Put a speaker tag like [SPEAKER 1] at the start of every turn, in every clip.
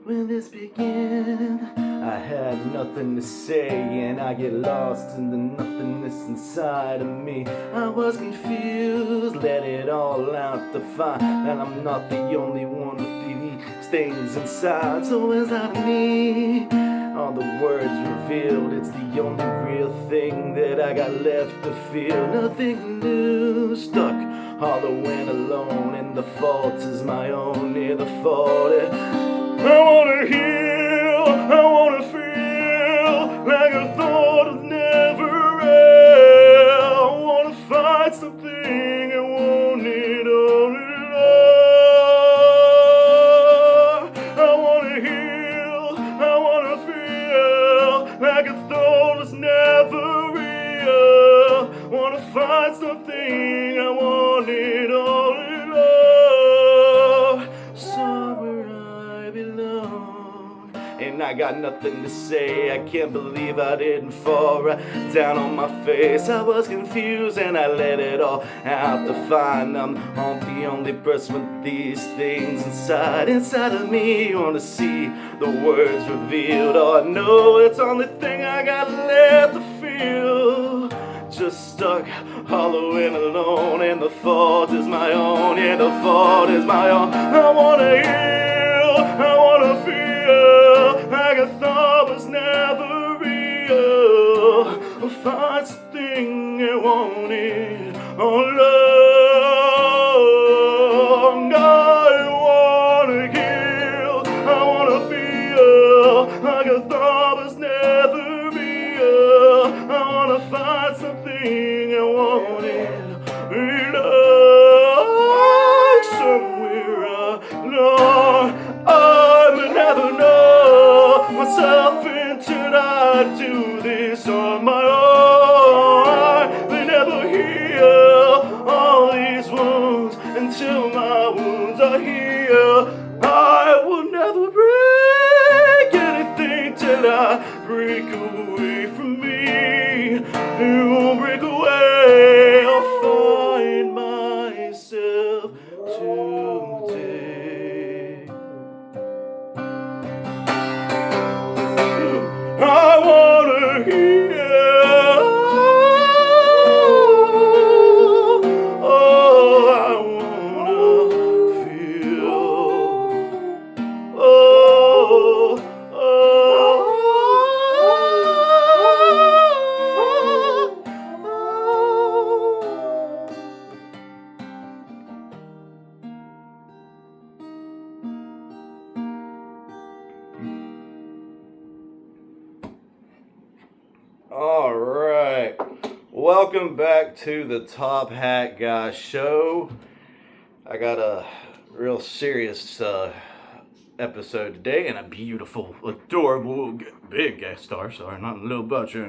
[SPEAKER 1] when this began. I had nothing to say, and I get lost in the nothingness inside of me. I was confused, let it all out to find that I'm not the only one with these things inside. So is that me? All the words revealed, it's the only real thing that I got left to feel. Nothing new, stuck, hollow and alone, and the fault is my own. Yeah, the fault is I wanna heal, I wanna feel like I thought I'd never real. I wanna find something I want it all in love. I wanna heal, I wanna feel like I thought was never real. Wanna find something I want it all in love. Somewhere I belong, and I got nothing to say. I can't believe I didn't fall right down on my face. I was confused and I let it all out to find I'm the only person with these things inside of me. You wanna see the words revealed? Oh, I know it's the only thing I got left to feel. Just stuck, hollow and alone, and the fault is my own. Yeah, the fault is my own. I wanna heal, I wanna feel like I thought was never real. I'll find something I wanted all along. I wanna heal, I wanna feel like I thought was never real. I wanna find something I wanted in love somewhere along. I may never know myself until I do this on my own. I may never heal all these wounds until my wounds are healed. I will never break anything till I break away from me. It won't break away. I'll find myself today. I wanna heal. Oh, I wanna feel. Oh, all right, welcome back to the Top Hat Guy Show. I got a real serious episode today, and a beautiful, adorable, big guest star. Sorry, not a little butcher.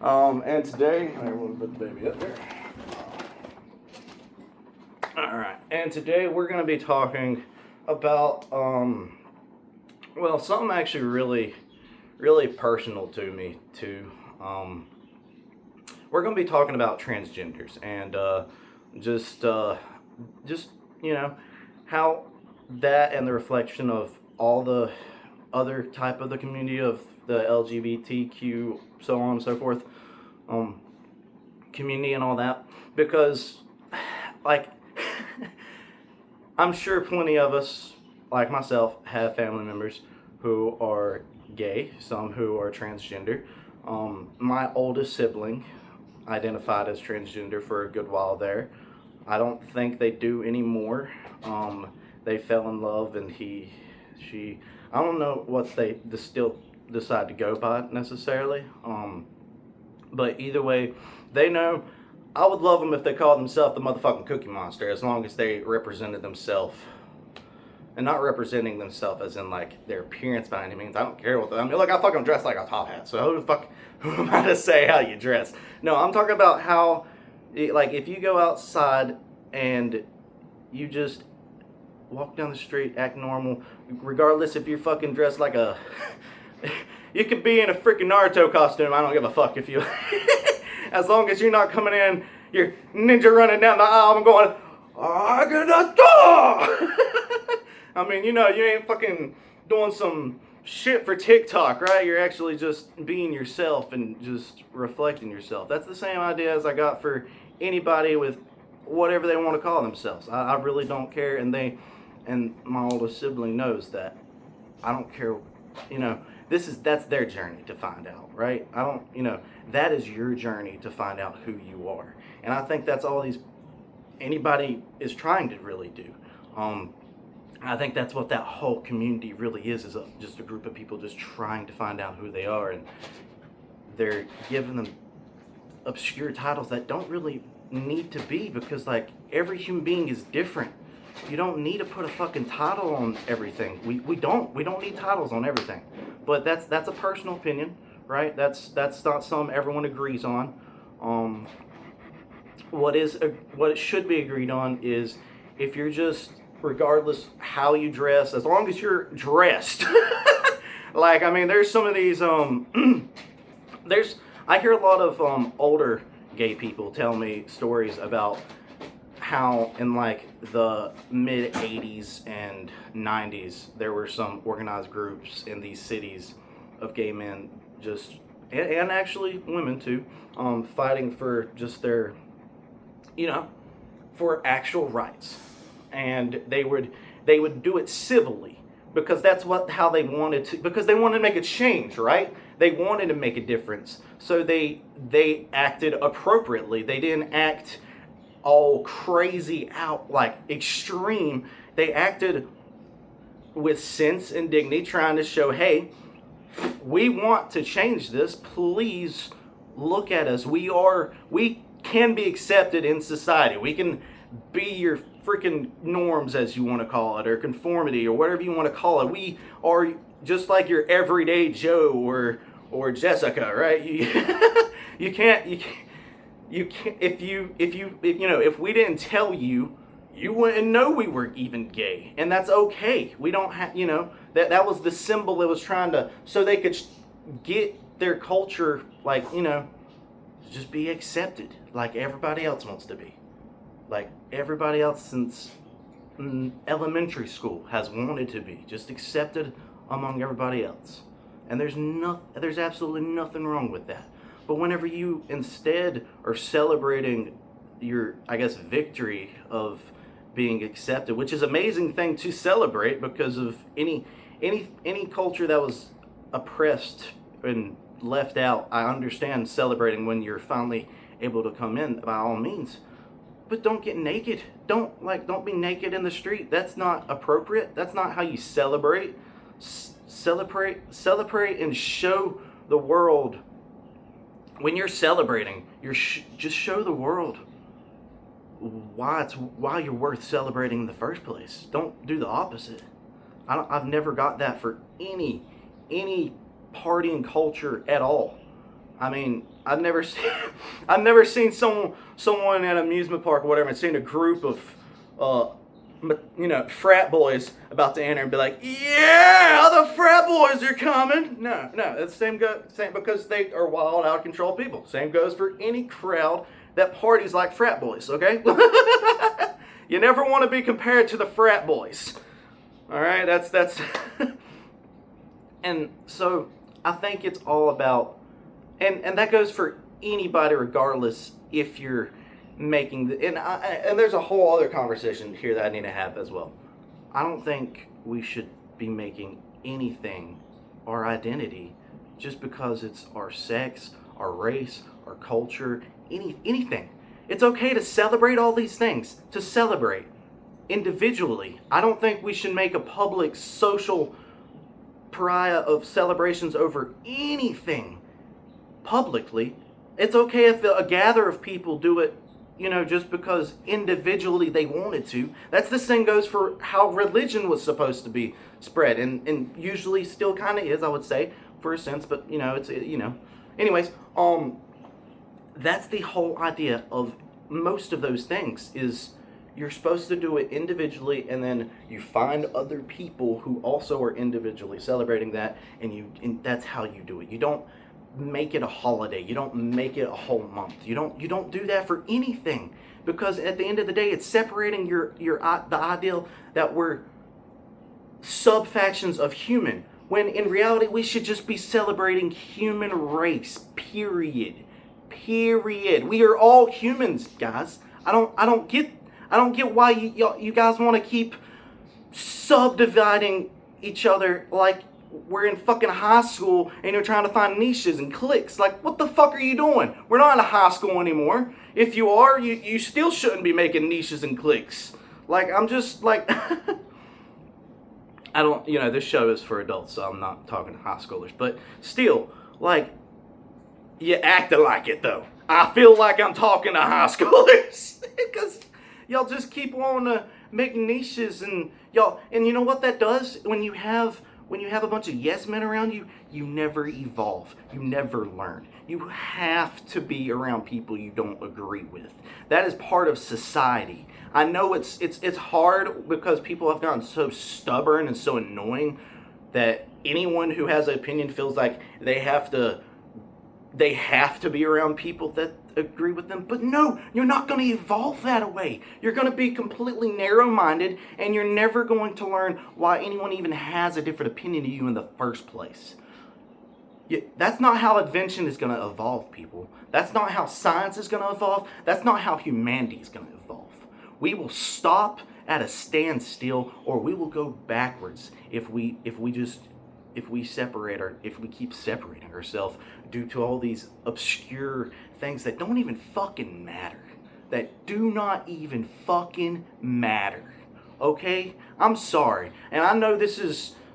[SPEAKER 1] And today, I want to put the baby up there. All right, and today we're going to be talking about something actually really personal to me too. We're going to be talking about transgenders and just you know how that and the reflection of all the other type of the community of the LGBTQ, so on and so forth, community and all that, because like I'm sure plenty of us, like myself, have family members who are gay, some who are transgender. My oldest sibling identified as transgender for a good while there. I don't think they do anymore. They fell in love, and she, I don't know what they still decide to go by necessarily. But either way, they know. I would love them if they called themselves the motherfucking Cookie Monster, as long as they represented themselves. And not representing themselves as in like their appearance by any means. I don't care what I mean. Look, I fucking dress like a top hat. So who am I to say how you dress? No, I'm talking about how, like, if you go outside and you just walk down the street, act normal, regardless if you're fucking dressed like a, you could be in a freaking Naruto costume. I don't give a fuck if you, as long as you're not coming in, you're ninja running down the aisle and going, I gonna die. I mean, you ain't fucking doing some shit for TikTok, right? You're actually just being yourself and just reflecting yourself. That's the same idea as I got for anybody with whatever they want to call themselves. I really don't care, and my oldest sibling knows that. I don't care, you know, that's their journey to find out, right? I don't, that is your journey to find out who you are. And I think that's all anybody is trying to really do. I think that's what that whole community really is just a group of people just trying to find out who they are, and they're giving them obscure titles that don't really need to be, because like every human being is different. You don't need to put a fucking title on everything. We don't need titles on everything. But that's a personal opinion, right? That's not something everyone agrees on. What it should be agreed on is, if you're just, regardless how you dress, as long as you're dressed. Like, I mean, there's some of these I hear a lot of older gay people tell me stories about how in like the mid 80s and 90s there were some organized groups in these cities of gay men, just and actually women too, fighting for just their, for actual rights. And they would do it civilly, because that's how they wanted to, because they wanted to make a change, right? They wanted to make a difference. So they acted appropriately. They didn't act all crazy out, like extreme. They acted with sense and dignity, trying to show, hey, we want to change this. Please look at us. We can be accepted in society. We can be your freaking norms, as you want to call it, or conformity, or whatever you want to call it. We are just like your everyday Joe or Jessica, right? You can't if we didn't tell you, you wouldn't know we were even gay, and that's okay. We don't have, that was the symbol that was trying to, so they could get their culture, like, just be accepted like everybody else wants to be. Like everybody else since elementary school has wanted to be, just accepted among everybody else. And there's absolutely nothing wrong with that. But whenever you instead are celebrating your, I guess, victory of being accepted, which is an amazing thing to celebrate, because of any culture that was oppressed and left out, I understand celebrating when you're finally able to come in, by all means. But don't get naked. Don't be naked in the street. That's not appropriate. That's not how you celebrate. Celebrate and show the world. When you're celebrating, just show the world why you're worth celebrating in the first place. Don't do the opposite. I've never got that for any party and culture at all. I mean, I've never seen someone at an amusement park or whatever, and seen a group of frat boys about to enter and be like, yeah, the frat boys are coming. No, it's same because they are wild, out of control people. Same goes for any crowd that parties like frat boys, okay? You never want to be compared to the frat boys. All right, that's and so I think it's all about, and that goes for anybody, regardless if you're making and there's a whole other conversation here that I need to have as well. I don't think we should be making anything our identity just because it's our sex, our race, our culture, anything. It's okay to celebrate all these things, to celebrate individually. I don't think we should make a public social pariah of celebrations over anything publicly. It's okay if a gather of people do it, just because individually they wanted to. That's the same goes for how religion was supposed to be spread, and usually still kind of is, I would say, for a sense, but anyways, that's the whole idea of most of those things, is you're supposed to do it individually, and then you find other people who also are individually celebrating that, and that's how you do it. You don't make it a holiday. You don't make it a whole month. You don't do that for anything, because at the end of the day, it's separating the ideal that we're sub-factions of human, when in reality we should just be celebrating human race, period. Period. We are all humans, guys. I don't get why you guys want to keep subdividing each other like we're in fucking high school and you're trying to find niches and cliques. Like, what the fuck are you doing? We're not in a high school anymore. If you are, you still shouldn't be making niches and cliques. Like, I'm just like I don't, this show is for adults, so I'm not talking to high schoolers. But still, like, you acting like it, though. I feel like I'm talking to high schoolers. Because y'all just keep wanting to make niches and you know what that does? When you have a bunch of yes men around you, you never evolve. You never learn. You have to be around people you don't agree with. That is part of society. I know it's hard because people have gotten so stubborn and so annoying that anyone who has an opinion feels like they have to be around people that agree with them. But no, you're not going to evolve that way. You're going to be completely narrow-minded, and you're never going to learn why anyone even has a different opinion to you in the first place. That's not how invention is going to evolve, people. That's not how science is going to evolve. That's not how humanity is going to evolve. We will stop at a standstill, or we will go backwards if we keep separating ourselves due to all these obscure things that don't even fucking matter. That do not even fucking matter. Okay? I'm sorry. And I know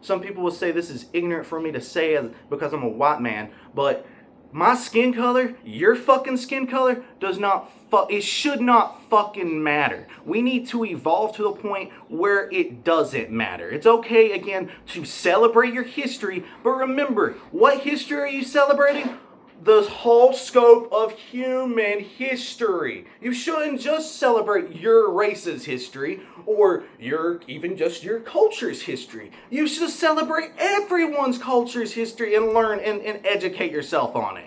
[SPEAKER 1] some people will say this is ignorant for me to say because I'm a white man, but my skin color, your fucking skin color, it should not fucking matter. We need to evolve to the point where it doesn't matter. It's okay, again, to celebrate your history, but remember, what history are you celebrating? The whole scope of human history. You shouldn't just celebrate your race's history or even just your culture's history. You should celebrate everyone's culture's history and learn and educate yourself on it.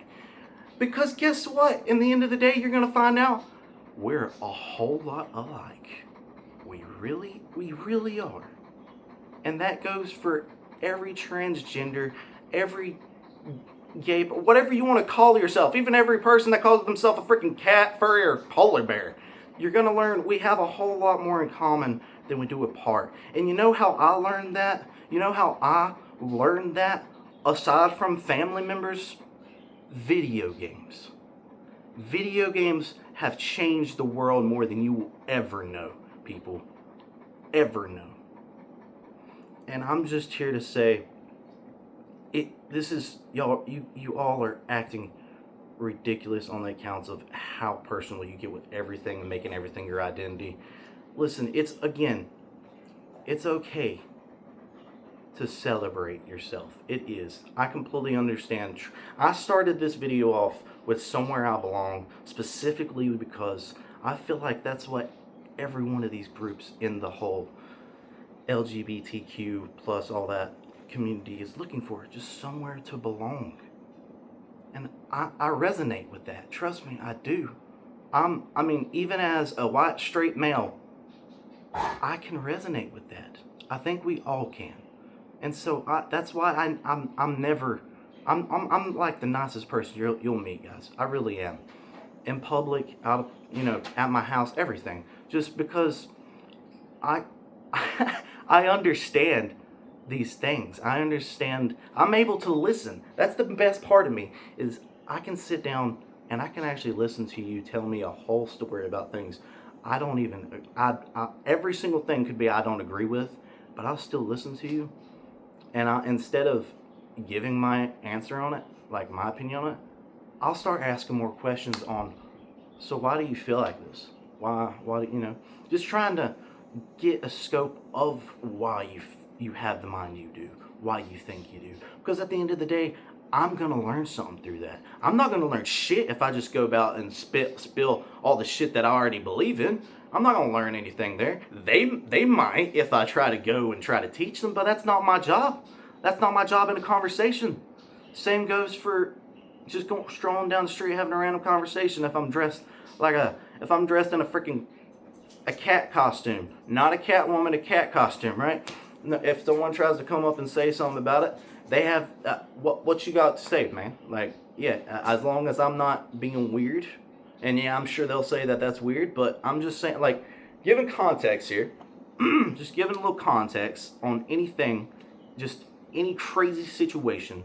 [SPEAKER 1] Because guess what? In the end of the day, you're going to find out we're a whole lot alike. We really are. And that goes for every transgender, every gay, whatever you want to call yourself, even every person that calls themselves a freaking cat, furry, or polar bear. You're going to learn we have a whole lot more in common than we do apart. And you know how I learned that? You know how I learned that aside from family members? Video games. Video games have changed the world more than you will ever know, people. Ever know. And I'm just here to say, you all are acting ridiculous on the accounts of how personal you get with everything and making everything your identity. Listen, it's okay to celebrate yourself. It is. I completely understand. I started this video off with Somewhere I Belong specifically because I feel like that's what every one of these groups in the whole LGBTQ plus all that community is looking for. Just somewhere to belong. And I resonate with that. Trust me, I do. Even as a white straight male, I can resonate with that. I think we all can. And so that's why I'm like the nicest person you'll meet, guys. I really am. In public, out, at my house, everything. Just because I understand these things. I understand. I'm able to listen. That's the best part of me, is I can sit down and I can actually listen to you tell me a whole story about things every single thing could be I don't agree with, but I'll still listen to you. And instead of giving my answer on it, like my opinion on it, I'll start asking more questions on, so why do you feel like this? Why just trying to get a scope of why you have the mind you do, why you think you do. Because at the end of the day, I'm going to learn something through that. I'm not going to learn shit if I just go about and spill all the shit that I already believe in. I'm not going to learn anything there. They might if I try to go and try to teach them, but that's not my job. That's not my job in a conversation. Same goes for just strolling down the street having a random conversation if I'm dressed if I'm dressed in a cat costume. Not a cat woman, a cat costume, right? if someone tries to come up and say something about it, they have what you got to say, man. Like, yeah, as long as I'm not being weird, and yeah, I'm sure they'll say that that's weird, but I'm just saying, like, giving context here, just giving a little context on anything, just any crazy situation.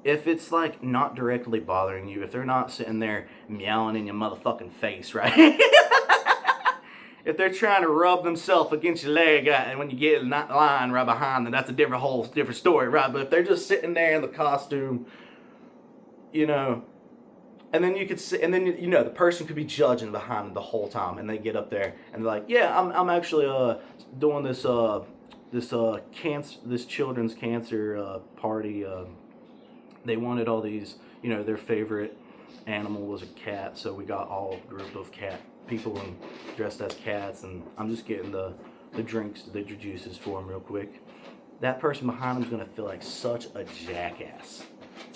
[SPEAKER 1] If it's like not directly bothering you, if they're not sitting there meowing in your motherfucking face, right? If they're trying to rub themselves against your leg, and when you get in that line right behind them, that's a different story, right? But if they're just sitting there in the costume, you know, and then you could see, and then the person could be judging behind them the whole time, and they get up there and they're like, yeah, I'm actually doing this this children's cancer party. They wanted all these, their favorite animal was a cat, so we got all a group of cat people and dressed as cats, and I'm just getting the drinks, the juices for them real quick. That person behind them is gonna feel like such a jackass,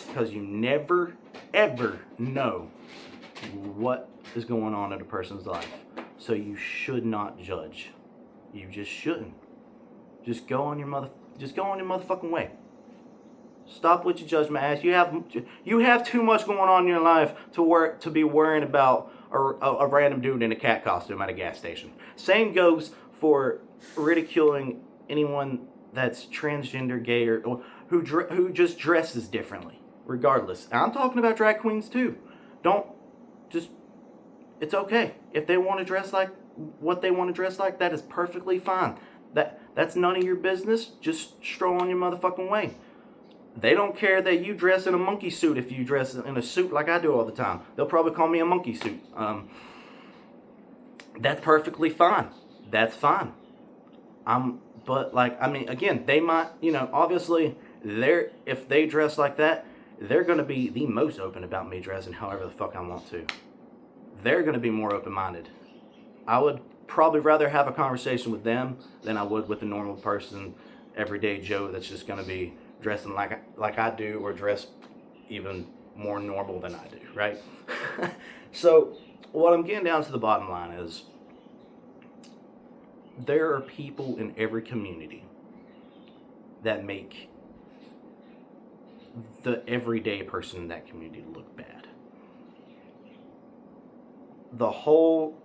[SPEAKER 1] because you never ever know what is going on in a person's life, so you should not judge. You just shouldn't. Just go on your motherfucking way. Stop with your judgment ass. You have too much going on in your life to be worrying about a random dude in a cat costume at a gas station. Same goes for ridiculing anyone that's transgender, gay, or who just dresses differently. Regardless, and I'm talking about drag queens too. It's okay if they want to dress like what they want to dress like. That is perfectly fine. That's none of your business. Just stroll on your motherfucking way. They don't care that you dress in a monkey suit if you dress in a suit like I do all the time. They'll probably call me a monkey suit. That's perfectly fine. That's fine. But again, they might, obviously, if they dress like that, they're going to be the most open about me dressing however the fuck I want to. They're going to be more open-minded. I would probably rather have a conversation with them than I would with a normal person, everyday Joe that's just going to be dressing like I do, or dress even more normal than I do, right? So what I'm getting down to the bottom line is, there are people in every community that make the everyday person in that community look bad. The whole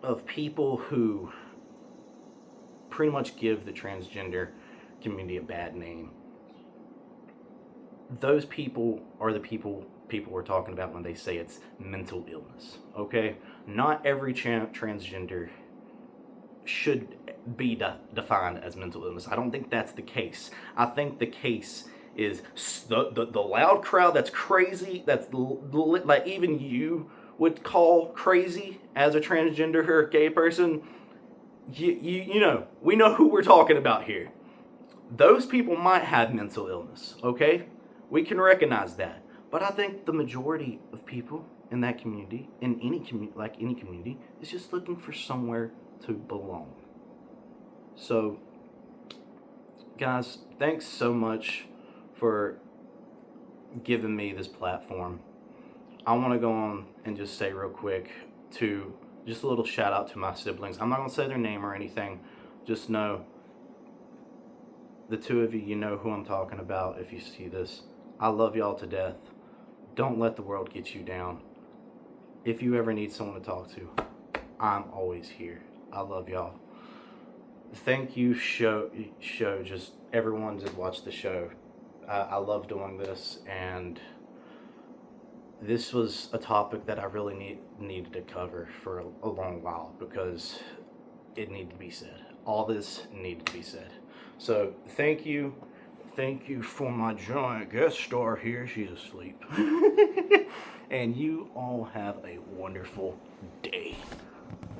[SPEAKER 1] of people who pretty much give the transgender community a bad name, those people are the people we're talking about when they say it's mental illness, okay? Not every transgender should be defined as mental illness. I don't think that's the case. I think the case is the loud crowd that's crazy, that's like even you would call crazy as a transgender or a gay person. We know who we're talking about here. Those people might have mental illness, okay? We can recognize that. But I think the majority of people in that community, in any community, is just looking for somewhere to belong. So, guys, thanks so much for giving me this platform. I want to go on and just say real quick just a little shout out to my siblings. I'm not going to say their name or anything. Just know, the two of you, you know who I'm talking about if you see this. I love y'all to death. Don't let the world get you down. If you ever need someone to talk to, I'm always here. I love y'all. Thank you, show. Just everyone that watched the show. I love doing this, and this was a topic that I really needed to cover for a long while, because it needed to be said. All this needed to be said. So thank you for my giant guest star here. She's asleep. And you all have a wonderful day.